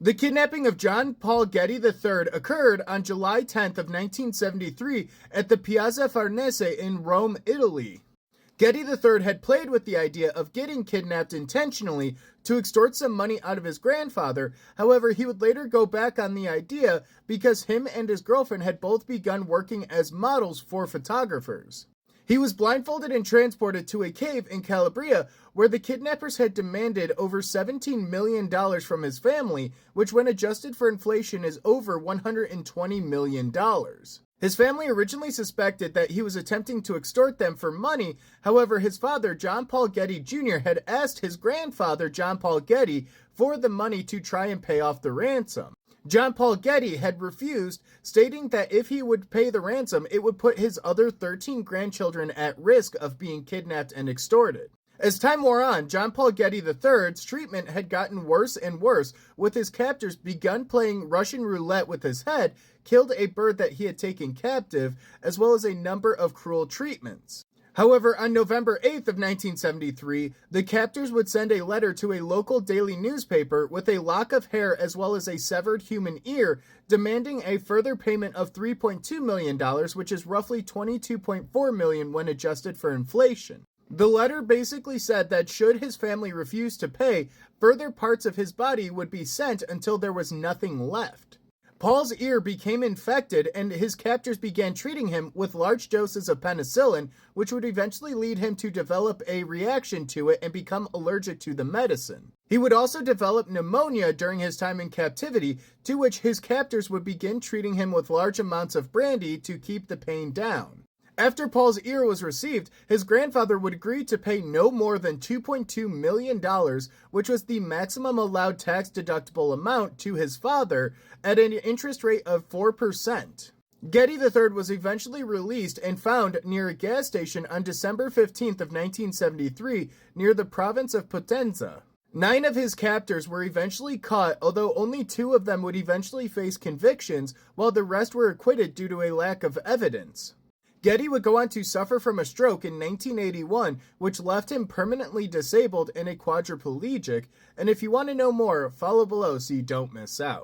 The kidnapping of John Paul Getty III occurred on July 10th of 1973 at the Piazza Farnese in Rome, Italy. Getty III had played with the idea of getting kidnapped intentionally to extort some money out of his grandfather. However, he would later go back on the idea because him and his girlfriend had both begun working as models for photographers. He was blindfolded and transported to a cave in Calabria where the kidnappers had demanded over $17 million from his family, which when adjusted for inflation is over $120 million. His family originally suspected that he was attempting to extort them for money. However, his father, John Paul Getty Jr., had asked his grandfather, John Paul Getty, for the money to try and pay off the ransom. John Paul Getty had refused, stating that if he would pay the ransom, it would put his other 13 grandchildren at risk of being kidnapped and extorted. As time wore on, John Paul Getty III's treatment had gotten worse and worse, with his captors begun playing Russian roulette with his head, killed a bird that he had taken captive, as well as a number of cruel treatments. However, on November 8th of 1973, the captors would send a letter to a local daily newspaper with a lock of hair as well as a severed human ear, demanding a further payment of $3.2 million, which is roughly $22.4 million when adjusted for inflation. The letter basically said that should his family refuse to pay, further parts of his body would be sent until there was nothing left. Paul's ear became infected and his captors began treating him with large doses of penicillin, which would eventually lead him to develop a reaction to it and become allergic to the medicine. He would also develop pneumonia during his time in captivity, to which his captors would begin treating him with large amounts of brandy to keep the pain down. After Paul's ear was received, his grandfather would agree to pay no more than $2.2 million, which was the maximum allowed tax-deductible amount to his father, at an interest rate of 4%. Getty III was eventually released and found near a gas station on December 15th of 1973 near the province of Potenza. 9 of his captors were eventually caught, although only 2 of them would eventually face convictions, while the rest were acquitted due to a lack of evidence. Getty would go on to suffer from a stroke in 1981, which left him permanently disabled and a quadriplegic, and if you want to know more, follow below so you don't miss out.